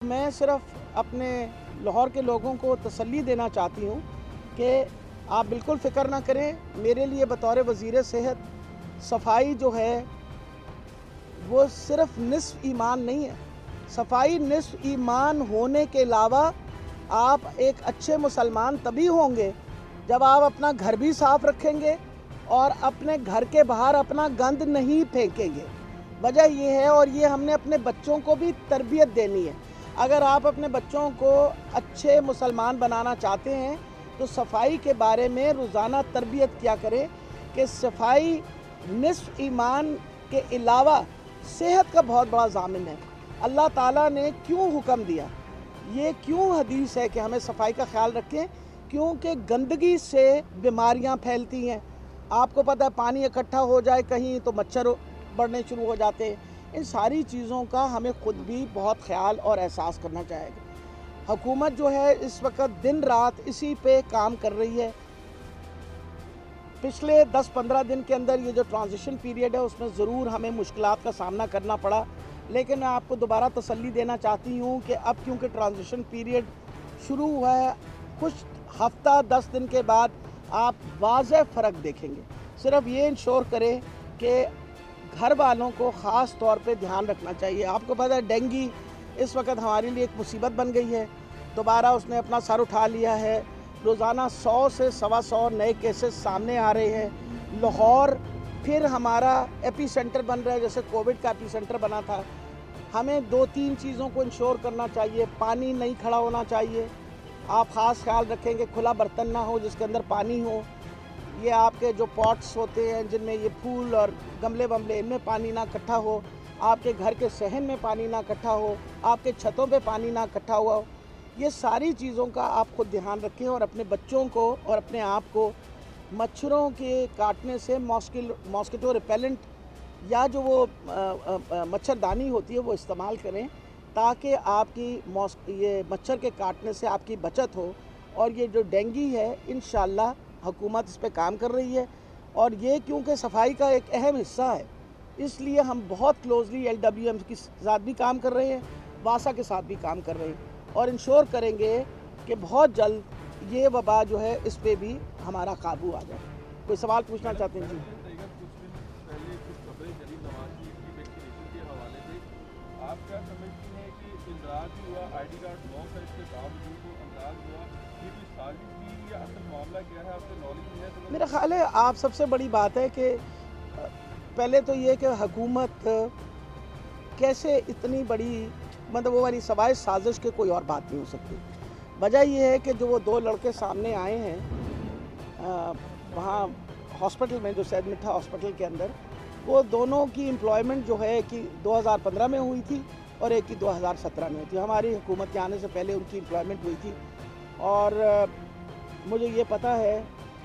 मैं सिर्फ अपने लाहौर के लोगों को तसल्ली देना चाहती हूँ कि आप बिल्कुल फ़िक्र ना करें। मेरे लिए बतौर वज़ीर सेहत सफाई जो है वो सिर्फ निस्फ़ ईमान नहीं है। सफाई निस्फ़ ईमान होने के अलावा आप एक अच्छे मुसलमान तभी होंगे जब आप अपना घर भी साफ़ रखेंगे और अपने घर के बाहर अपना गंद नहीं फेंकेंगे। वजह ये है, और ये हमने अपने बच्चों को भी तरबियत देनी है। अगर आप अपने बच्चों को अच्छे मुसलमान बनाना चाहते हैं तो सफाई के बारे में रोज़ाना तरबियत किया करें कि सफाई निस्फ़ ईमान के अलावा सेहत का बहुत बड़ा ज़ामिन है। अल्लाह ताला ने क्यों हुक्म दिया, ये क्यों हदीस है कि हमें सफाई का ख्याल रखें? क्योंकि गंदगी से बीमारियां फैलती हैं। आपको पता है, पानी इकट्ठा हो जाए कहीं तो मच्छर बढ़ने शुरू हो जाते हैं। इन सारी चीज़ों का हमें ख़ुद भी बहुत ख्याल और एहसास करना चाहिए। हुकूमत जो है इस वक्त दिन रात इसी पे काम कर रही है। पिछले 10-15 दिन के अंदर ये जो ट्रांजिशन पीरियड है उसमें ज़रूर हमें मुश्किलात का सामना करना पड़ा, लेकिन मैं आपको दोबारा तसल्ली देना चाहती हूँ कि अब क्योंकि ट्रांजिशन पीरियड शुरू हुआ है, कुछ हफ्ता 10 दिन के बाद आप वाज़ेह फ़र्क देखेंगे। सिर्फ ये इंश्योर करें कि घर वालों को ख़ास तौर पे ध्यान रखना चाहिए। आपको पता है डेंगू इस वक्त हमारे लिए एक मुसीबत बन गई है। दोबारा उसने अपना सर उठा लिया है। रोज़ाना 100 से 125 नए केसेस सामने आ रहे हैं। लाहौर फिर हमारा एपी सेंटर बन रहा है, जैसे कोविड का एपी सेंटर बना था। हमें 2-3 चीज़ों को इंश्योर करना चाहिए। पानी नहीं खड़ा होना चाहिए। आप ख़ास ख्याल रखेंगे खुला बर्तन ना हो जिसके अंदर पानी हो। ये आपके जो पॉट्स होते हैं जिनमें ये फूल और गमले वमले, इनमें पानी ना इकट्ठा हो। आपके घर के सहन में पानी ना इकट्ठा हो। आपके छतों पे पानी ना इकट्ठा हुआ हो। ये सारी चीज़ों का आप खुद ध्यान रखें और अपने बच्चों को और अपने आप को मच्छरों के काटने से मॉस्किटो रिपेलेंट या जो वो मच्छरदानी होती है वो इस्तेमाल करें, ताकि आपकी ये मच्छर के काटने से आपकी बचत हो। और ये जो डेंगू है, इंशाअल्लाह हुकूमत इस पे काम कर रही है, और ये क्योंकि सफाई का एक अहम हिस्सा है इसलिए हम बहुत क्लोजली LWM के साथ भी काम कर रहे हैं, वासा के साथ भी काम कर रहे हैं, और इंश्योर करेंगे कि बहुत जल्द ये वबा जो है इस पे भी हमारा काबू आ जाए। कोई सवाल पूछना चाहते हैं? जी, आप क्या समझती हैं कि इंदराज हुआ, आईडी कार्ड ब्लॉक है, इसके बावजूद वो अंदाज हुआ, ये कोई साजिश थी या असल मामला क्या है, आपको नॉलेज है? तो मेरा ख्याल है आप सबसे बड़ी बात है कि पहले तो ये कि हुकूमत कैसे इतनी बड़ी, मतलब वो वाली सवाए साजिश के कोई और बात नहीं हो सकती। वजह ये है कि जो वो 2 लड़के सामने आए हैं वहाँ हॉस्पिटल में, जो सैयद मिठा हॉस्पिटल के अंदर, वो दोनों की एम्प्लॉयमेंट जो है कि 2015 में हुई थी और एक की 2017 में हुई थी। हमारी हुकूमत के आने से पहले उनकी एम्प्लॉयमेंट हुई थी। और मुझे ये पता है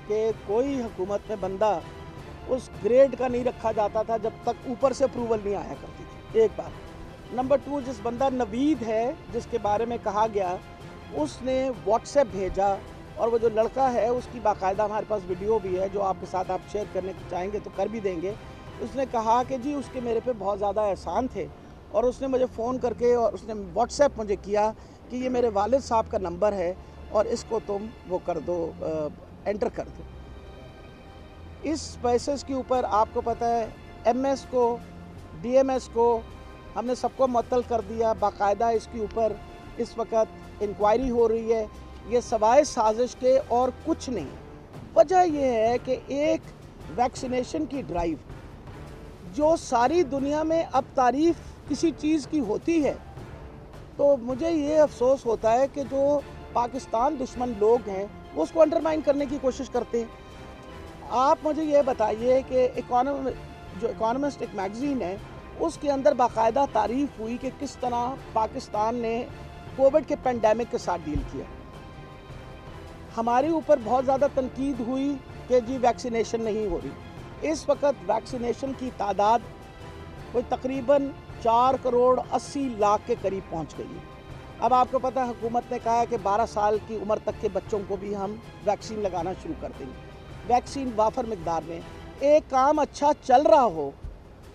कि कोई हुकूमत में बंदा उस ग्रेड का नहीं रखा जाता था जब तक ऊपर से अप्रूवल नहीं आया करती थी, एक बात। नंबर 2, जिस बंदा नवीद है जिसके बारे में कहा गया, उसने व्हाट्सएप भेजा, और वो जो लड़का है उसकी बाकायदा हमारे पास वीडियो भी है जो आपके साथ आप शेयर करने चाहेंगे तो कर भी देंगे। उसने कहा कि जी उसके मेरे पे बहुत ज़्यादा एहसान थे, और उसने मुझे फ़ोन करके और उसने व्हाट्सएप मुझे किया कि ये मेरे वालिद साहब का नंबर है और इसको तुम वो कर दो, एंटर कर दो। इस बेसिस के ऊपर आपको पता है MS को, DMS को हमने सबको मुअत्तल कर दिया। बाकायदा इसके ऊपर इस वक्त इंक्वायरी हो रही है। ये सवाए साजिश के और कुछ नहीं। वजह यह है कि एक वैक्सीनेशन की ड्राइव जो सारी दुनिया में अब तारीफ़ किसी चीज़ की होती है, तो मुझे ये अफसोस होता है कि जो पाकिस्तान दुश्मन लोग हैं वो उसको अंडरमाइन करने की कोशिश करते हैं। आप मुझे ये बताइए कि इकोनॉमिस्ट एक मैगज़ीन है, उसके अंदर बाकायदा तारीफ़ हुई कि किस तरह पाकिस्तान ने कोविड के पेंडेमिक के साथ डील किया। हमारे ऊपर बहुत ज़्यादा तनकीद हुई कि जी वैक्सीनेशन नहीं हो रही। इस वक्त वैक्सीनेशन की तादाद कोई तकरीबन 4 करोड़ 80 लाख के करीब पहुंच गई है। अब आपको पता है हुकूमत ने कहा है कि 12 साल की उम्र तक के बच्चों को भी हम वैक्सीन लगाना शुरू कर देंगे। वैक्सीन वाफर मिकदार में, एक काम अच्छा चल रहा हो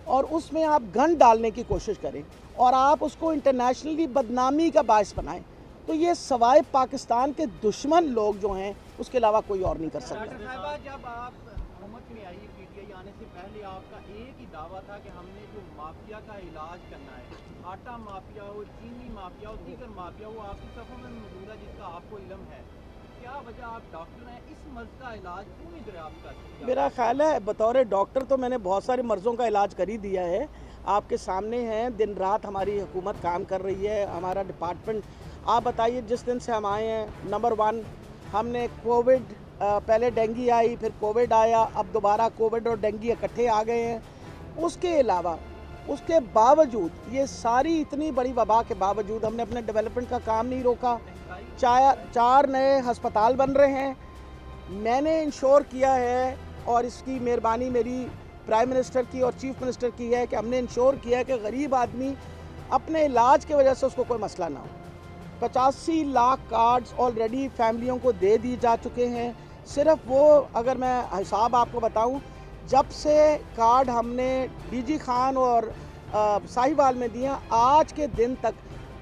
और उसमें आप गन डालने की कोशिश करें और आप उसको इंटरनेशनली बदनामी का बायस बनाएं, तो ये सवाए पाकिस्तान के दुश्मन लोग जो हैं उसके अलावा कोई और नहीं कर सकता। डॉक्टर साहिबा, जब आप हुकूमत में आई, पीटीआई आने से पहले आपका एक ही दावा था कि हमने जो माफिया का इलाज करना है, आटा माफिया हो, चीनी माफिया हो, दीगर माफिया हो, आपकी सफ़ों में मौजूद है, जिसका आपको इल्म है। क्या वजह, आप डॉक्टर हैं, इस मर्ज का इलाज क्यों नहीं दरियाफ्त करते? मेरा ख्याल है बतौर डॉक्टर तो मैंने बहुत सारे मर्ज़ों का इलाज कर ही दिया है, आपके सामने हैं। दिन रात हमारी हुकूमत काम कर रही है, हमारा डिपार्टमेंट। आप बताइए, जिस दिन से हम आए हैं, नंबर 1 हमने कोविड, पहले डेंगू आई, फिर कोविड आया, अब दोबारा कोविड और डेंगू इकट्ठे आ गए हैं। उसके अलावा, उसके बावजूद, ये सारी इतनी बड़ी वबा के बावजूद हमने अपने डेवलपमेंट का काम नहीं रोका। 4 नए हस्पताल बन रहे हैं। मैंने इंश्योर किया है, और इसकी मेहरबानी मेरी प्राइम मिनिस्टर की और चीफ मिनिस्टर की है, कि हमने इंश्योर किया है कि गरीब आदमी अपने इलाज की वजह से उसको कोई मसला ना हो। 85 लाख कार्ड्स ऑलरेडी फैमिलियों को दे दिए जा चुके हैं। सिर्फ वो, अगर मैं हिसाब आपको बताऊं, जब से कार्ड हमने डीजी खान और साहिवाल में दिया, आज के दिन तक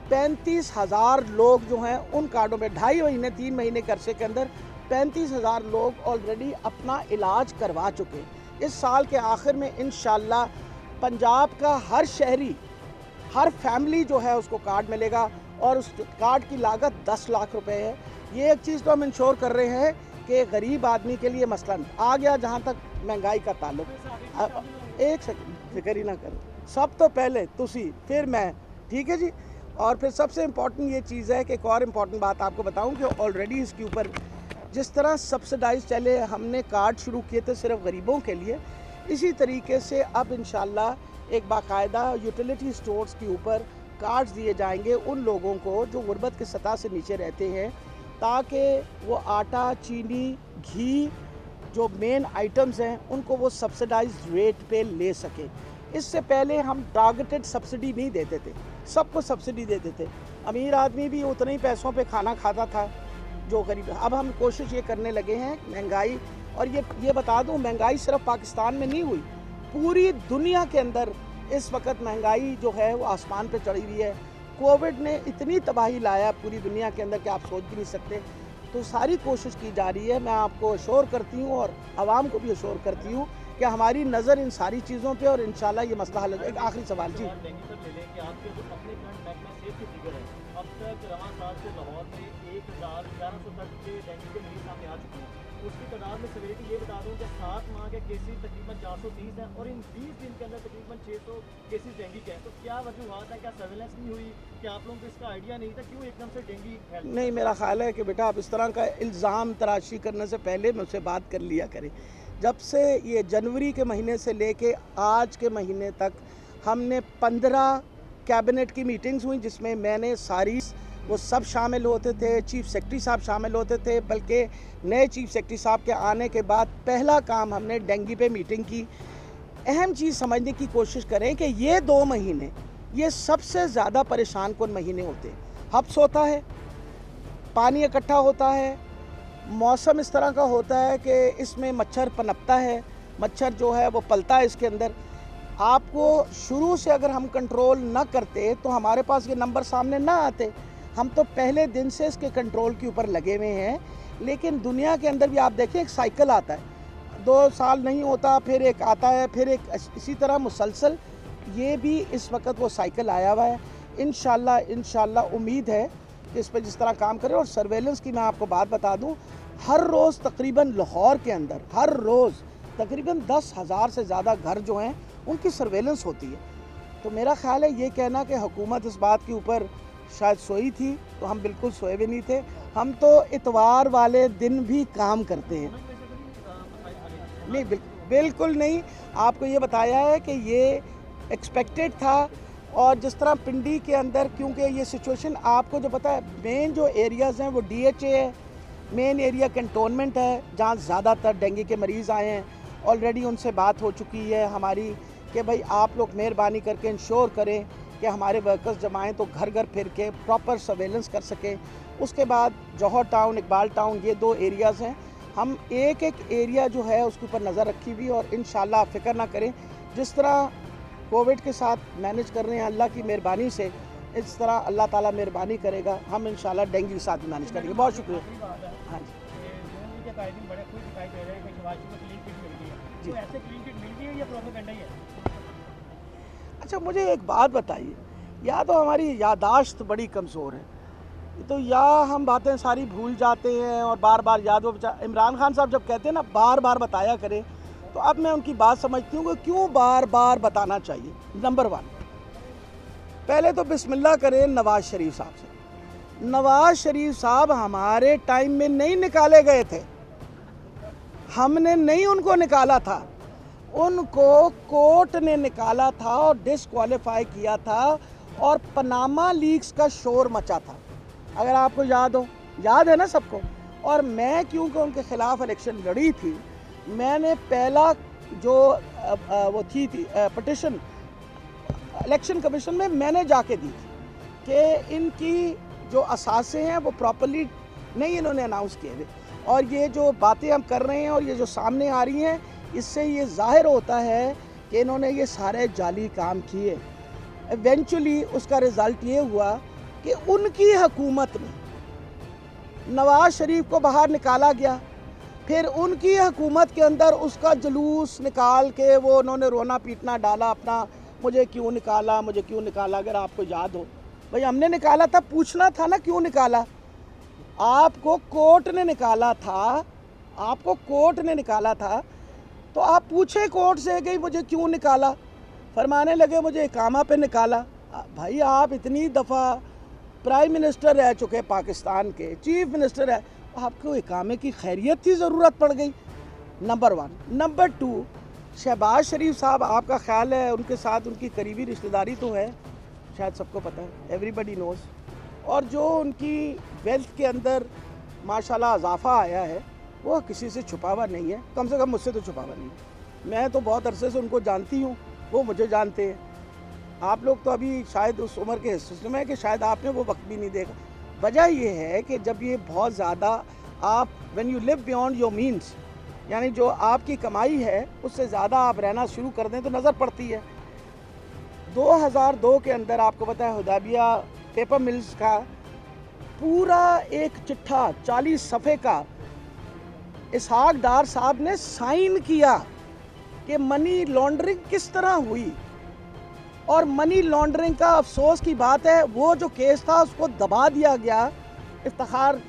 35,000 लोग जो हैं उन कार्डों में 2.5 महीने 3 महीने के अरसे के अंदर 35,000 लोग ऑलरेडी अपना इलाज करवा चुके। इस साल के आखिर में इंशाल्लाह पंजाब का हर शहरी, हर फैमिली जो है उसको कार्ड मिलेगा, और उस कार्ड की लागत 10 लाख रुपए है। ये एक चीज़ तो हम इंश्योर कर रहे हैं कि गरीब आदमी के लिए मसला नहीं आ गया। जहाँ तक महंगाई का ताल्लुक, एक सेकंड फिक्र ही ना करो, सब तो पहले तुसी फिर मैं, ठीक है जी। और फिर सबसे इम्पॉर्टेंट ये चीज़ है कि एक और इम्पॉर्टेंट बात आपको बताऊं कि ऑलरेडी इसके ऊपर जिस तरह सब्सिडाइज चले, हमने कार्ड शुरू किए थे सिर्फ गरीबों के लिए, इसी तरीके से अब इंशाल्लाह एक बाकायदा यूटिलिटी स्टोर्स के ऊपर कार्ड्स दिए जाएंगे उन लोगों को जो गुर्बत की सतह से नीचे रहते हैं, ताकि वो आटा, चीनी, घी, जो मेन आइटम्स हैं, उनको वो सब्सिडाइज रेट पे ले सकें। इससे पहले हम टारगेटेड सब्सिडी नहीं देते थे, सबको सब्सिडी देते थे। अमीर आदमी भी उतने ही पैसों पे खाना खाता था जो गरीब। अब हम कोशिश ये करने लगे हैं, महंगाई, और ये बता दूं, महंगाई सिर्फ पाकिस्तान में नहीं हुई, पूरी दुनिया के अंदर इस वक्त महंगाई जो है वो आसमान पे चढ़ी हुई है। कोविड ने इतनी तबाही लाया पूरी दुनिया के अंदर कि आप सोच भी नहीं सकते। तो सारी कोशिश की जा रही है। मैं आपको अश्योर करती हूँ और आवाम को भी अश्योर करती हूँ कि हमारी नज़र इन सारी चीज़ों पे, और इंशाल्लाह ये मसला हल हो जाएगा। एक आखिरी सवाल जी, अब तक रवां साल से लाहौर में 1,1100 तक के डेंगू के मरीज सामने आ चुके हैं। उसकी तादाद में सेवेरिटी ये बता दूं कि 7 माह के केसेस तकरीबन 430 हैं, और इन 20 दिन के अंदर तकरीबन 600 केसेस डेंगू के हैं। तो क्या वजूहत है? क्या सर्वेलेंस नहीं हुई? क्या आप लोगों को इसका आइडिया नहीं था? क्यों एकदम से डेंगू फैल? नहीं, मेरा ख्याल है कि बेटा आप इस तरह का इल्ज़ाम तराशी करने से पहले मुझसे बात कर लिया करें। जब से ये जनवरी के महीने से लेके आज के महीने तक हमने 15 कैबिनेट की मीटिंग्स हुई, जिसमें मैंने सारी, वो सब शामिल होते थे, चीफ सेक्रेटरी साहब शामिल होते थे। बल्कि नए चीफ सेक्रेटरी साहब के आने के बाद पहला काम हमने डेंगू पे मीटिंग की। अहम चीज़ समझने की कोशिश करें कि ये 2 महीने ये सबसे ज़्यादा परेशान कौन महीने होते हैं। हब्स होता है, पानी इकट्ठा होता है, मौसम इस तरह का होता है कि इसमें मच्छर पनपता है, मच्छर जो है वो पलता है इसके अंदर। आपको शुरू से अगर हम कंट्रोल ना करते तो हमारे पास ये नंबर सामने ना आते। हम तो पहले दिन से इसके कंट्रोल के ऊपर लगे हुए हैं। लेकिन दुनिया के अंदर भी आप देखें, एक साइकिल आता है, 2 साल नहीं होता, फिर एक आता है, फिर एक, इसी तरह मुसलसल ये भी इस वक्त वो साइकिल आया हुआ है। इंशाल्लाह उम्मीद है कि इस पर जिस तरह काम करें। और सर्वेलेंस की मैं आपको बात बता दूं, हर रोज़ तकरीबन लाहौर के अंदर हर रोज़ तकरीबन 10,000 से ज़्यादा घर जो हैं उनकी सर्वेलेंस होती है। तो मेरा ख्याल है ये कहना कि हुकूमत इस बात के ऊपर शायद सोई थी, तो हम बिल्कुल सोए भी नहीं थे। हम तो इतवार वाले दिन भी काम करते हैं। नहीं, बिल्कुल नहीं। आपको ये बताया है कि ये एक्सपेक्टेड था। और जिस तरह पिंडी के अंदर, क्योंकि ये सिचुएशन आपको जो पता है, मेन जो एरियाज़ हैं वो DHA है, मेन एरिया कैंटोनमेंट है, जहाँ ज़्यादातर डेंगू के मरीज़ आए हैं। ऑलरेडी उनसे बात हो चुकी है हमारी कि भाई आप लोग मेहरबानी करके इंश्योर करें कि हमारे वर्कर्स जब आएँ तो घर घर फिर के प्रॉपर सर्वेलेंस कर सकें। उसके बाद जौहर टाउन, इकबाल टाउन, ये 2 एरियाज़ हैं। हम एक एक एरिया जो है उसके ऊपर नज़र रखी हुई, और इंशाल्लाह आप फिक्र ना करें, जिस तरह कोविड के साथ मैनेज कर रहे हैं अल्लाह की मेहरबानी से। इस तरह अल्लाह ताला मेहरबानी करेगा, हम इंशाल्लाह डेंगू के साथ मैनेज करेंगे। बहुत शुक्रिया। हाँ जी जी। अच्छा, मुझे एक बात बताइए, या तो हमारी याददाश्त बड़ी कमज़ोर है, तो या हम बातें सारी भूल जाते हैं और बार बार याद। वो इमरान खान साहब जब कहते हैं ना बार बार बताया करें, तो अब मैं उनकी बात समझती हूँ कि क्यों बार बार बताना चाहिए। नंबर 1, पहले तो बिस्मिल्लाह करें नवाज़ शरीफ साहब से। नवाज़ शरीफ साहब हमारे टाइम में नहीं निकाले गए थे, हमने नहीं उनको निकाला था, उनको कोर्ट ने निकाला था और डिसक्वालीफाई किया था, और पनामा लीक्स का शोर मचा था, अगर आपको याद हो। याद है ना सबको। और मैं क्योंकि उनके ख़िलाफ़ इलेक्शन लड़ी थी, मैंने पहला जो वो थी पिटिशन इलेक्शन कमीशन में मैंने जाके दी थी कि इनकी जो असासे हैं वो प्रॉपर्ली नहीं इन्होंने अनाउंस किए हुए, और ये जो बातें हम कर रहे हैं और ये जो सामने आ रही हैं, इससे ये ज़ाहिर होता है कि इन्होंने ये सारे जाली काम किए। इवेंचुअली उसका रिज़ल्ट ये हुआ कि उनकी हुकूमत में नवाज़ शरीफ को बाहर निकाला गया, फिर उनकी हुकूमत के अंदर उसका जुलूस निकाल के वो उन्होंने रोना पीटना डाला अपना, मुझे क्यों निकाला, मुझे क्यों निकाला। अगर आपको याद हो, भाई हमने निकाला था, पूछना था ना क्यों निकाला। आपको कोर्ट ने निकाला था, आपको कोर्ट ने निकाला था, तो आप पूछे कोर्ट से कि मुझे क्यों निकाला। फरमाने लगे मुझे इकामा पे निकाला। भाई आप इतनी दफ़ा प्राइम मिनिस्टर रह चुके पाकिस्तान के, चीफ मिनिस्टर है, आपको इकामे की खैरियत की ज़रूरत पड़ गई। नंबर 1। नंबर 2, शहबाज शरीफ साहब, आपका ख्याल है उनके साथ उनकी करीबी रिश्तेदारी तो है, शायद सबको पता है, एवरीबडी नोज़। और जो उनकी वेल्थ के अंदर माशाल्लाह इजाफा आया है वो किसी से छुपा हुआ नहीं है, कम से कम मुझसे तो छुपा हुआ नहीं है। मैं तो बहुत अरसे से उनको जानती हूँ, वो मुझे जानते हैं। आप लोग तो अभी शायद उस उम्र के हिस्से में कि शायद आपने वो वक्त भी नहीं देखा। वजह ये है कि जब ये बहुत ज़्यादा आप when you live beyond your means, यानी जो आपकी कमाई है उससे ज़्यादा आप रहना शुरू कर दें तो नज़र पड़ती है। 2002 के अंदर आपको पता है हुदैबिया पेपर मिल्स का पूरा एक चिट्ठा 40 सफ़े का इसहाक डार साहब ने साइन किया कि मनी लॉन्ड्रिंग किस तरह हुई। और मनी लॉन्ड्रिंग का अफसोस की बात है, वो जो केस था उसको दबा दिया गया इफ्तिखार,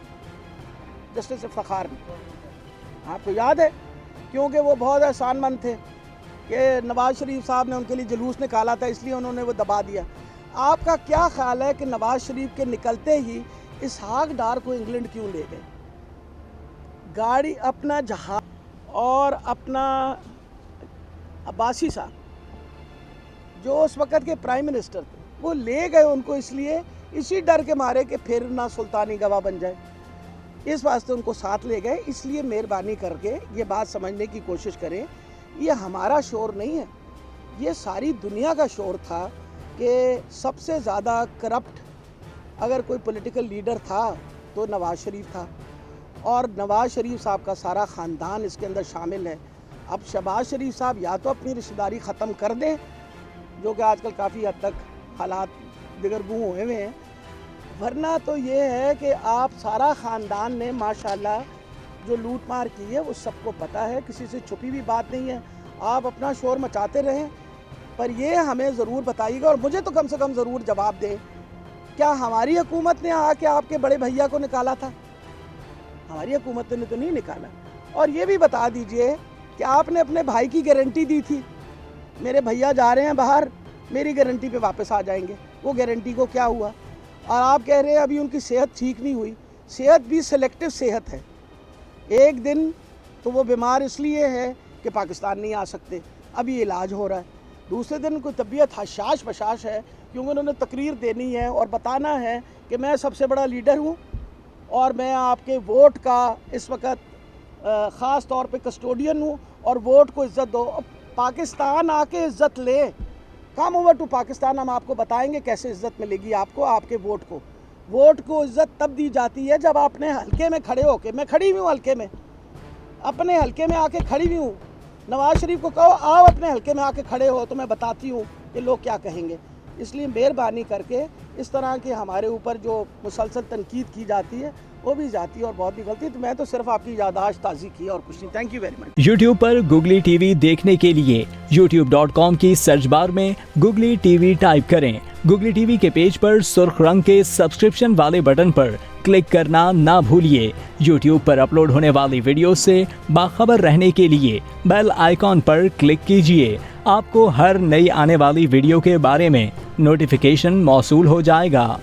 जस्टिस इफ्तिखार ने। आपको याद है, क्योंकि वो बहुत एहसानमंद थे कि नवाज़ शरीफ साहब ने उनके लिए जुलूस निकाला था, इसलिए उन्होंने वो दबा दिया। आपका क्या ख्याल है कि नवाज़ शरीफ के निकलते ही इसहाक डार को इंग्लैंड क्यों ले गए? गाड़ी, अपना जहाज और अपना अब्बासी साहब जो उस वक़्त के प्राइम मिनिस्टर थे, वो ले गए उनको इसलिए, इसी डर के मारे कि फिर ना सुल्तानी गवाह बन जाए, इस वास्ते उनको साथ ले गए। इसलिए मेहरबानी करके ये बात समझने की कोशिश करें, ये हमारा शोर नहीं है, ये सारी दुनिया का शोर था कि सबसे ज़्यादा करप्ट अगर कोई पॉलिटिकल लीडर था तो नवाज़ शरीफ था, और नवाज़ शरीफ साहब का सारा ख़ानदान इसके अंदर शामिल है। अब शहबाज शरीफ साहब या तो अपनी रिश्तेदारी ख़त्म कर दें, जो कि आजकल काफ़ी हद तक हालात दिगरगू हुए हुए हैं, वरना तो ये है कि आप सारा ख़ानदान ने माशाल्लाह जो लूट मार की है वो सबको पता है, किसी से छुपी भी बात नहीं है। आप अपना शोर मचाते रहें, पर ये हमें ज़रूर बताइएगा और मुझे तो कम से कम ज़रूर जवाब दें, क्या हमारी हुकूमत ने आके आपके बड़े भैया को निकाला था? हमारी हुकूमत ने तो नहीं निकाला। और ये भी बता दीजिए कि आपने अपने भाई की गारंटी दी थी, मेरे भैया जा रहे हैं बाहर, मेरी गारंटी पे वापस आ जाएंगे, वो गारंटी को क्या हुआ? और आप कह रहे हैं अभी उनकी सेहत ठीक नहीं हुई। सेहत भी सेलेक्टिव सेहत है, एक दिन तो वो बीमार इसलिए है कि पाकिस्तान नहीं आ सकते, अभी इलाज हो रहा है, दूसरे दिन उनको तबीयत हशाश बशाश है क्योंकि उन्होंने तकरीर देनी है और बताना है कि मैं सबसे बड़ा लीडर हूँ और मैं आपके वोट का इस वक्त ख़ास तौर पे कस्टोडियन हूँ और वोट को इज़्ज़त दो। पाकिस्तान आके इज़्ज़त ले, कम ओवर टू पाकिस्तान, हम आपको बताएंगे कैसे इज़्ज़त मिलेगी आपको, आपके वोट को। वोट को इज़्ज़त तब दी जाती है जब अपने हलके में खड़े होके, मैं खड़ी हुई हूँ हलके में, अपने हलके में आके खड़ी हुई हूँ। नवाज़ शरीफ को कहो आओ अपने हलके में आके खड़े हो तो मैं बताती हूँ कि लोग क्या कहेंगे। इसलिए मेहरबानी करके इस तरह के हमारे ऊपर जो मुसलसल तनकीद की जाती है वो भी जाती है और बहुत ही गलती। तो मैं तो सिर्फ आपकी याददाश्त ताज़ी की और कुछ नहीं। Thank you very much. YouTube पर गुगली टीवी देखने के लिए youtube.com की सर्च बार में गुगली टीवी टाइप करें। गुगली टीवी के पेज पर सुर्ख रंग के सब्सक्रिप्शन वाले बटन पर क्लिक करना ना भूलिए। YouTube पर अपलोड होने वाली वीडियो से बाखबर रहने के लिए बेल आइकॉन पर क्लिक कीजिए। आपको हर नई आने वाली वीडियो के बारे में नोटिफिकेशन मौसूल हो जाएगा।